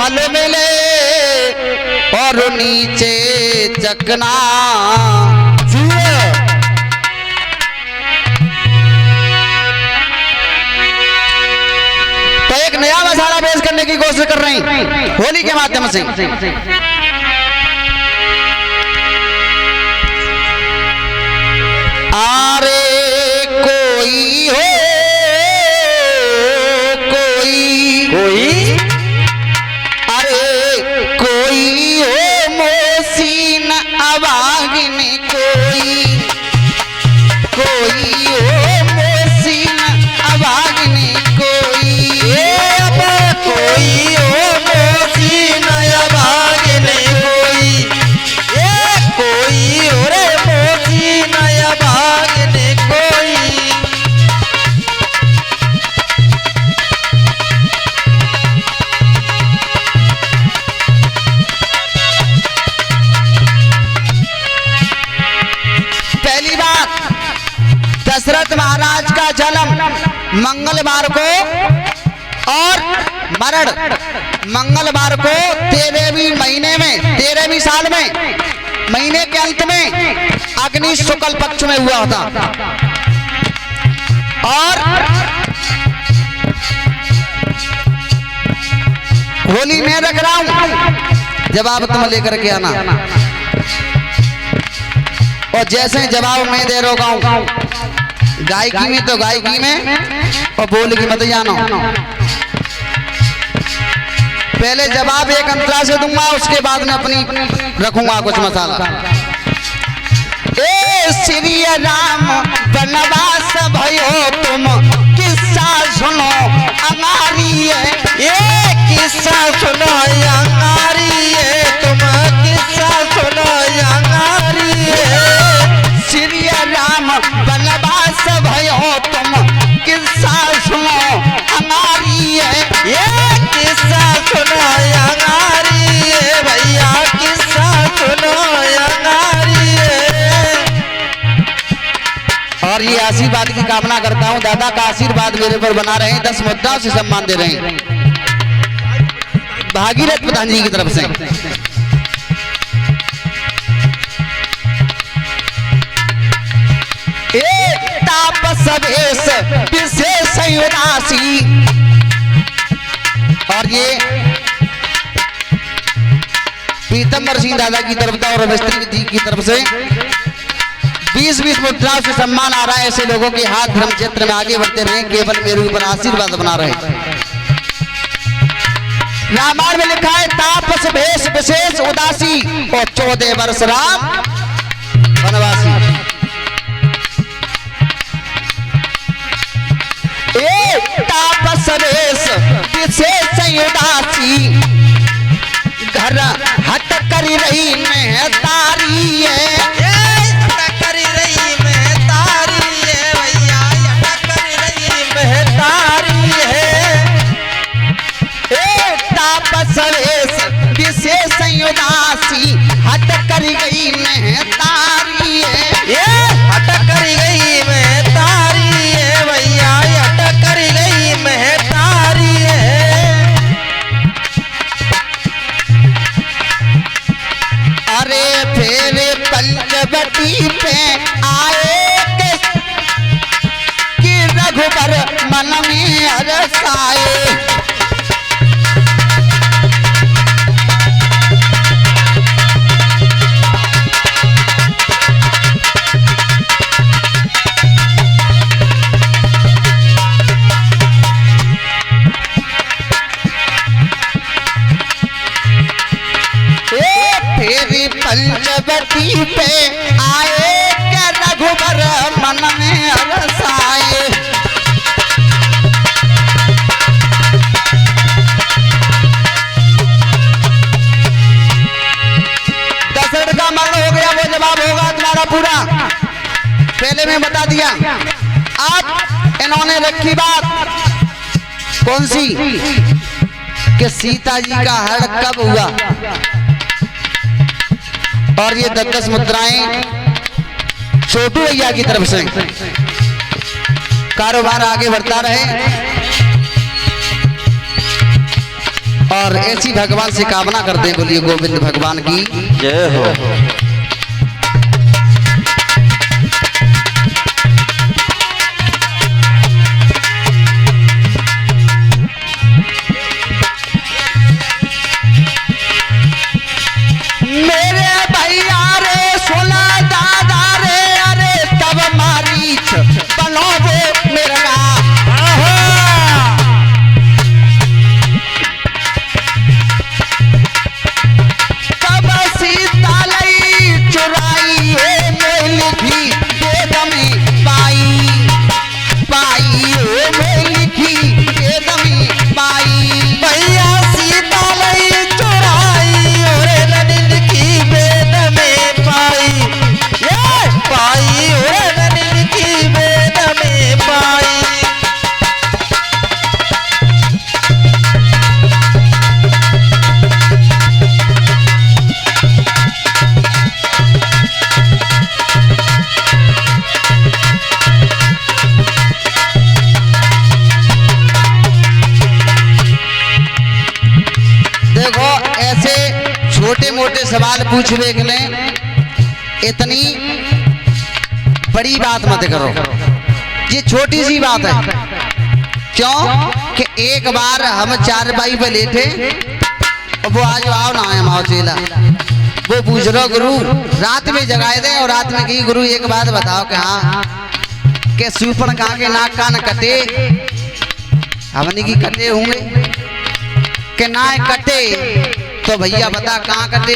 फल मिले और नीचे चकना। तो एक नया मसाला पेश करने की कोशिश कर रहे हैं होली के माध्यम से। अरे कोई हो कोई अरे कोई हो मोसीन अवागिन कोई हो मोसीन अवागिन कोई हो मोसीन अवागिन कोई हो रे मोसीन अवागिन कोई। दशरथ महाराज का जन्म मंगलवार को और मरण मंगलवार को 13वीं महीने में 13वीं साल में महीने के अंत में अग्नि शुक्ल पक्ष में हुआ था। और होली में रख रहा हूं, जवाब तुम लेकर के आना। और जैसे जवाब मैं दे रहा हूं गायकी में तो गायकी में और बोल की मत जानो। पहले जवाब एक अंतरा से दूंगा, उसके बाद में अपनी रखूंगा कुछ मसाला। ए श्री राम वनवास भयो तुम किस्सा सुनो अंगारी है। ये किस्सा सुनो अंगारी है, तुम किस्सा सुनो अंगारी है। श्री राम वनवास भयो तुम किस्सा सुनो अंगारी है। ये किस्सा सुनो अंगारी है भैया, किस्सा सुनो अंगारी है। और ये आशीर्वाद की कामना करता हूँ, दादा का आशीर्वाद मेरे पर बना रहे हैं, 10 मुद्राओं से सम्मान दे रहे हैं भागीरथ प्रधान जी की तरफ से। तापस वेश विशेष उदासी। और ये पीतम्बर सिंह दादा की तरफ था और मिस्त्री जी की तरफ से 20-20 मुद्राओं से सम्मान आ रहा है। ऐसे लोगों के हाथ धर्म क्षेत्र में आगे बढ़ते रहे, केवल मेरे ऊपर आशीर्वाद बना रहे। रामायण में लिखा है तापस भेष विशेष उदासी और 14 वर्ष राम वनवासी। तापस भेष विशेष उदासी घर हट कर रही में तारी है। हट कर रही में तारी है भैया, हट कर रही में तारी है। तापस भेष विशेष उदासी हट कर गई में तारी है। हट कर गई में तारी है भैया, हट कर गई में तारी है। अरे फिर पंचवटी पे आए कि रघुबर मन में अरसाए। पंचवटी पे आए क्या रघुबर मन में अरसाए। दशरथ का मरण हो गया, वो जवाब होगा तुम्हारा पूरा। पहले मैं बता दिया। अब इन्होंने रखी बात कौन सी कि सीता जी का हरण कब हुआ। और ये 10 मुद्राएं छोटू भैया की तरफ से। कारोबार आगे बढ़ता रहे और ऐसी भगवान से कामना करते हैं, बोलिए गोविंद भगवान की जय हो। मेरे भैया रे सोना दादा रे, अरे तब मारीच बनो वो मेरा तब सीता लई चुराई है मेल भी वेद में पाई पाई है मेल की वेद में पाई। भैया सीता लई चुराई और ननिन की वेद में पाई, ये पाई और ननिन की वेद में पाई। देखो ऐसे छोटे मोटे सवाल पूछने के लिए इतनी बड़ी बात मत करो, ये छोटी सी बात है। क्यों कि एक बार हम 4 भाई पे लेटे और वो आज आओ ना आए माओ चेला, वो पूछ रहा गुरु रात में जगाए दे और रात में की गुरु एक बात बताओ कि हाँ के सूपन कहाँ के नाक कान कटे, हमने की कटे होंगे के ना कटे तो भैया बता कहाँ कटे,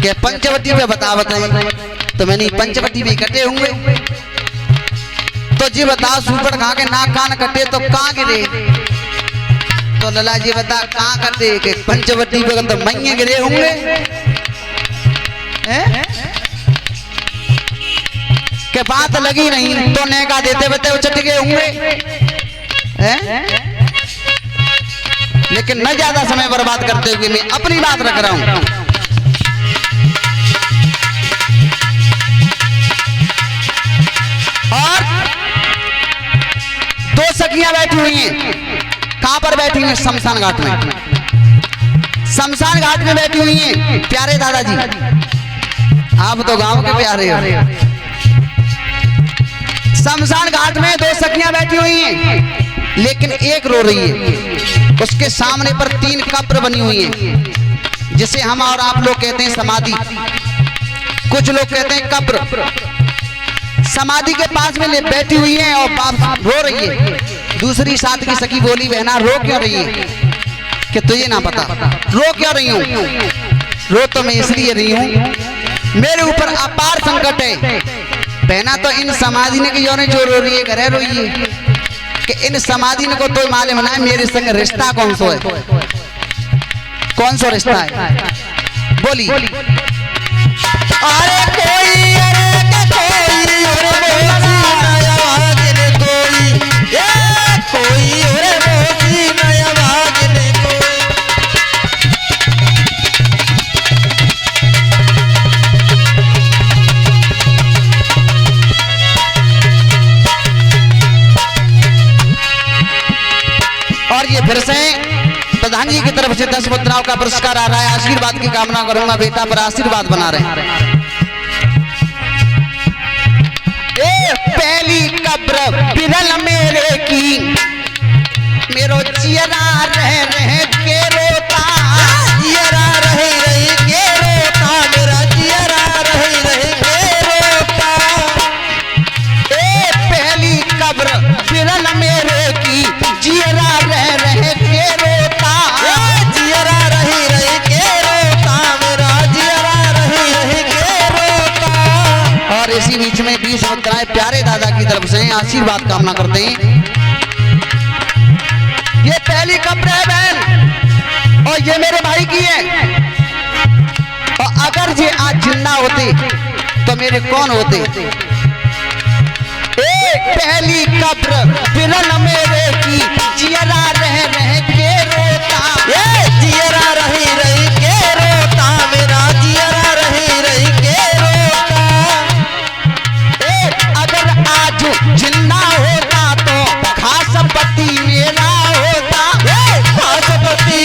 के पंचवटी पे बता बताए तो मैंने पंचवटी भी कटे होंगे, तो जी बता सुपर कहाँ के नाक कान कटे तो कहाँ गिरे, तो लला जी बता कहाँ कटे के पंचवटी पे तो मैये गिरे होंगे के बात लगी नहीं तो नेका देते बते वो चट गए होंगे लेकिन न ज्यादा समय बर्बाद करते हुए मैं अपनी बात रख रहा हूं। और 2 सखियां बैठी हुई हैं, कहां पर बैठी हुई हैं? शमशान घाट में, शमशान घाट में बैठी हुई हैं प्यारे दादाजी, आप तो गांव के प्यारे हो। शमशान घाट में 2 सखियां बैठी हुई हैं, लेकिन एक रो रही है, उसके सामने पर 3 कब्र बनी हुई हैं, जिसे हम और आप लोग कहते हैं समाधि, कुछ लोग कहते हैं कब्र। समाधि के पास में बैठी हुई है और बाप रो रही है। दूसरी साथ की सखी बोली बहना रो क्यों रही है कि तुझे ना पता, रो क्यों रही हूं? रो तो मैं इसलिए रही हूं मेरे ऊपर अपार संकट है। बहना तो इन समाधि ने की जो रो रही है घरे रोई है कि इन समाधि को तो मालूम ना मेरे संग रिश्ता कौन सा है, कौन सा रिश्ता है बोली। अरे कोई और ये फिर से प्रधान जी की तरफ से 10 मुद्राओं का पुरस्कार आ रहा है। आशीर्वाद की कामना करूंगा, बेटा पर आशीर्वाद बना रहे हैं। पहली कब्र बिरल मेरे की, मेरो चियरा रह के रोता, जियरा रही के रोता, मेरा जियरा रही के रोता। पहली कब्र बिरल मेरे की, जियरा रह के रोता, जियरा रही के रोता, मेरा जियरा रही के रोता। और इसी बीच में 20 मुद्राएं प्यारे दादा की तरफ से आशीर्वाद कामना करते हैं। ये पहली कब्र है बहन और ये मेरे भाई की है, और अगर ये आज जिंदा होते तो मेरे कौन होते? पहली कब्र बिरल मेरे की, जियरा रह के रोता, जियरा रही के रोता, मेरा जियरा रही के रोता। अगर आज जिंदा होता तो खास पति मेरा होता, खास पति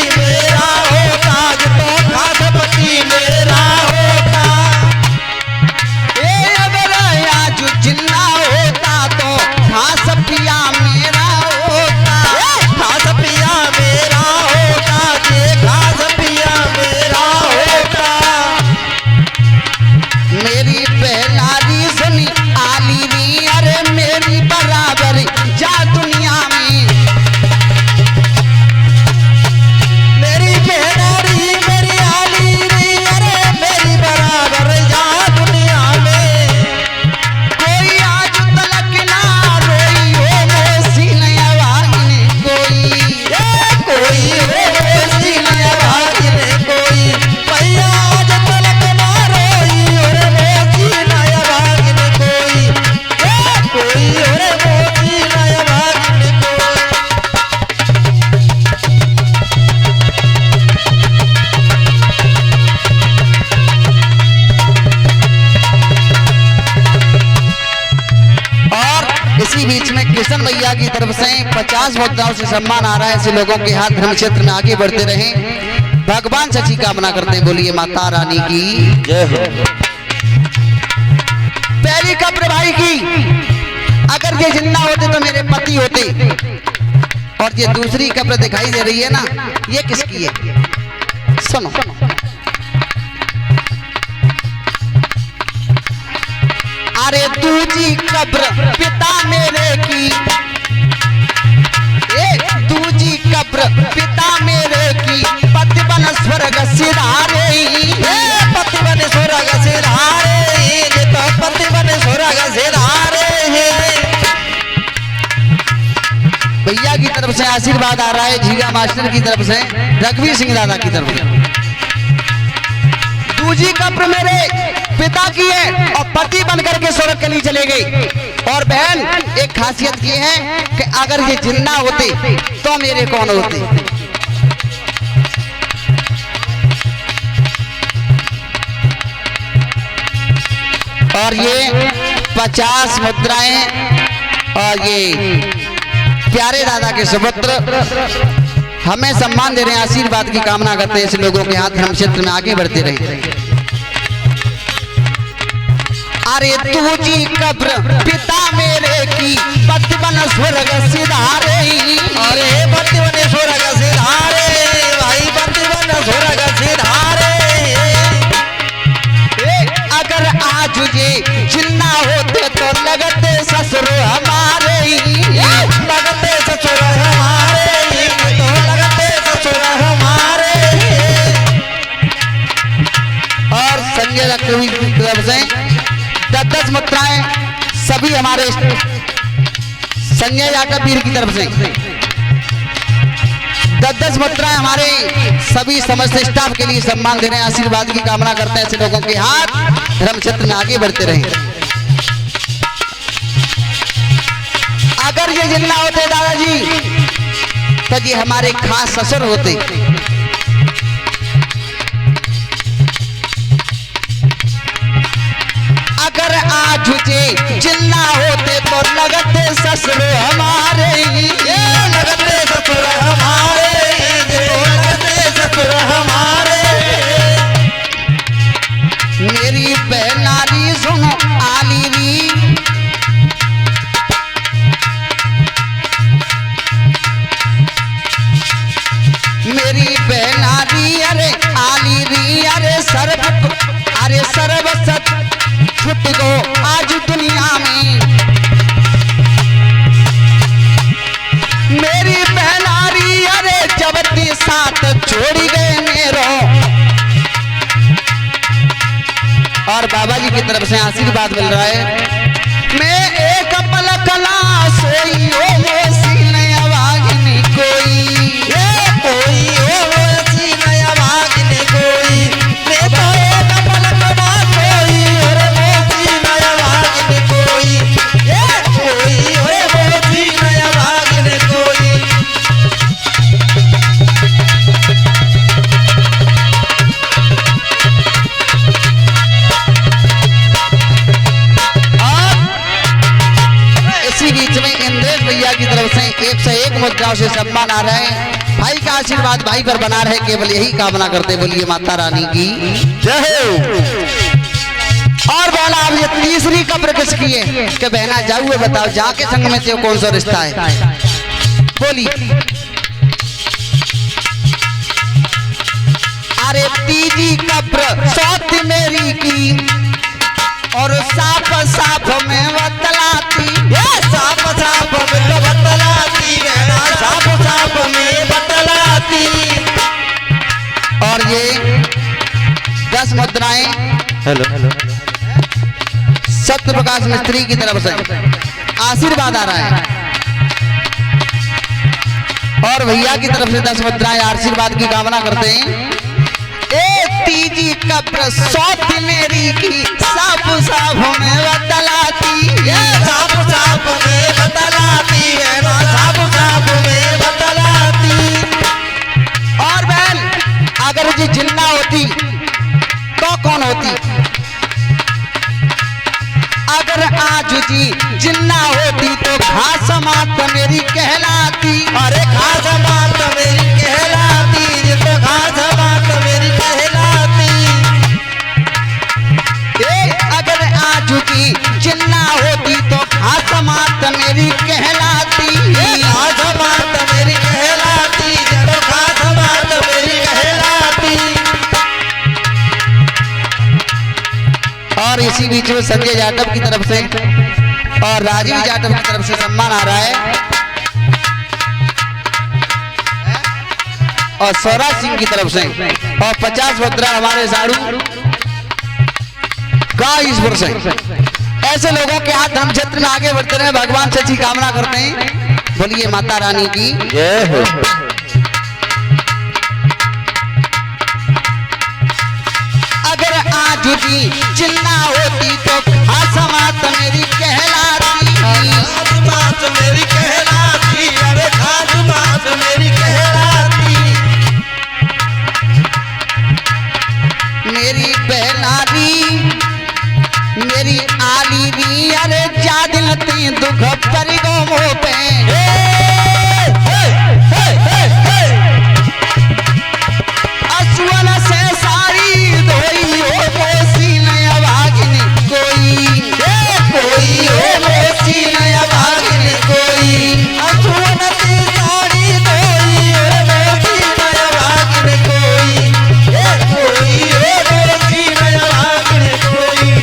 तरफ से 50 मुद्राओं से सम्मान आ रहा है। ऐसे लोगों के हाथ धर्म क्षेत्र में आगे बढ़ते रहे, भगवान सच्ची कामना करते हैं। बोलिए माता रानी की जय हो। पहली कब्र भाई की, अगर ये जिंदा होते तो मेरे पति होते। और ये दूसरी कब्र दिखाई दे रही है ना, ये किसकी है? सुनो, अरे दूजी कब्र पिता मेरे की, दूजी कब्र पिता मेरे की, पति बन स्वर्ग सिधारे, पति बन स्वर्ग सिधारे, ये तो पति बन स्वर्ग सिधारे हैं। भैया की तरफ से आशीर्वाद आ रहा है, झीगा मास्टर की तरफ से, रघुवीर सिंह दादा की तरफ से। दूजी कब्र मेरे पिता की है और पति बनकर के स्वर्ग के लिए चले गए। और बहन एक खासियत ये है कि अगर ये जिंदा होते तो मेरे कौन होते? और ये 50 मुद्राएं और ये प्यारे दादा के सुपुत्र हमें सम्मान दे रहे हैं, आशीर्वाद की कामना करते हैं। ऐसे लोगों के हाथ धर्म क्षेत्र में आगे बढ़ते रहे। अरे दूजी कब्र पिता मेरे की, पति बन स्वर्ग सिधारे, अरे पति बन स्वर्ग सिधारे, भाई पति बन स्वर्ग सिधारे। अगर आज ये जिन्ना होते तो लगते ससुर हमारे, लगते ससुर हमारे, तो लगते ससुर हमारे। और संजय रखवी की तरफ से 10 मुद्राएं सभी हमारे संजय यादव वीर की तरफ से 10 मुद्राएं हमारे सभी समस्त स्टाफ के लिए सम्मान दे रहे हैं, आशीर्वाद की कामना करते हैं। ऐसे लोगों के हाथ धर्म क्षेत्र में आगे बढ़ते रहे। अगर ये जिंदा होते दादाजी तो ये हमारे खास ससुर होते। अगर आज ये जिंदा होते तो लगते ससुर हमारे, लगते ससुर हमारे, लगते ससुर हमारे। मेरी बहनारी सुनो आली री, मेरी बहनारी अरे आली री, अरे सर्व सत छुट गो आज दुनिया में। मेरी बहनारी अरे जबती साथ छोड़ी गए मेरो। और बाबा जी की तरफ से आशीर्वाद मिल रहा है। मैं एक पलक ला सोई ओ सीने आवाज नहीं कोई, कोई ओ ऐसी नया भाग्य कोई, मैं तो एक पलक ना सोई, और मोती नया भाग्य कोई, कोई और मोती नया भाग्य कोई। इसी बीच में इंद्रेश भैया की तरफ से 101 मुद्राओं से सम्मान आ रहा है। भाई का आशीर्वाद भाई पर बना रहे, केवल यही कामना करते। बोलिए माता रानी की जय हो। और बोला अब ये तीसरी कब्र किसकी है कि बहना जाओ बताओ, जाके संग में तेरे कौन सा रिश्ता है? बोली। अरे तीजी कब्र सौत मेरी की, और साफ साफ में बतलाती, साफ साफ में बतलाती, साफ साफ में बतलाती। और ये 10 मुद्राएं हेलो सत्य प्रकाश मिस्त्री की तरफ से आशीर्वाद आ रहा है। और भैया की तरफ से 10 मुद्राएं आशीर्वाद की कामना करते हैं। तीजी कब्र सौत मेरी की, साफ साफ में बतलाती, साफ साफ में बतलाती है ना, साफ साफ में बतलाती। और बहन अगर जी जिन्ना होती तो कौन होती? अगर आज जी जिन्ना होती तो घास मात मेरी कहलाती। अरे खास बात मेरी कहलाती, ये तो खास बात मेरी कहलाती। अगर आज की चिन्ना होती तो खास बात मेरी कहलाती। खास बात मेरी कहलाती, ये तो खास बात मेरी कहलाती। और इसी बीच में संजय जाटव की तरफ से और राजीव जाटव की तरफ से सम्मान आ रहा है, और स्वराज सिंह की तरफ से, और 50 मुद्रा हमारे साड़ू का ईश्वर से। ऐसे लोगों के हाथ धर्म क्षेत्र में आगे बढ़ते रहे, भगवान से अच्छी कामना करते हैं। बोलिए माता रानी की जय हो। अगर आज की चिन्ना होती तो खास बात मेरी कहलाती। खास बात मेरी कहलाती, अरे खास बात मेरी कहलाती। मेरी बहनारी मेरी आली दी, अरे जा दिल ती दुख पर गो पे। असुअन से सारी धोई हो मोसी नया भागिनी कोई, कोई हो मोसी नया भागिनी कोई। असुवन से साड़ी धोई हो मोसी नया भागिनी कोई, कोई हो मोसी नया भागिनी कोई।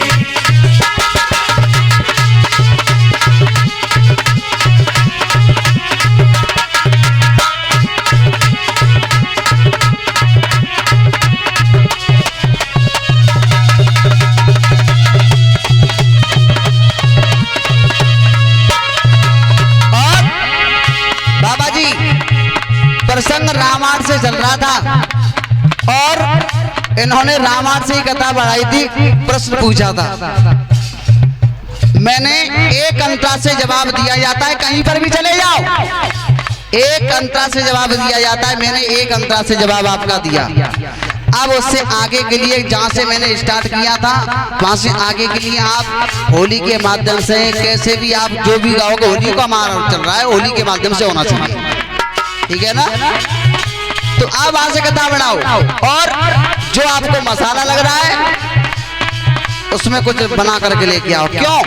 प्रसंग रामायण से चल रहा था, और इन्होंने रामायण से ही कथा बढ़ाई थी, प्रश्न पूछा था। मैंने एक अंतरा से जवाब दिया जाता है, कहीं पर भी चले जाओ एक अंतरा से जवाब दिया जाता है। मैंने एक अंतरा से जवाब आपका दिया। अब उससे आगे के लिए जहाँ से मैंने स्टार्ट किया था वहां से आगे के लिए आप होली के माध्यम से कैसे भी आप जो भी गाओगे, होली का हमारा चल रहा है, होली के माध्यम से होना चाहिए, ठीक है ना। तो आप वहां से कथा बनाओ, और जो आपको मसाला लग रहा है उसमें कुछ बना करके लेके आओ। क्यों?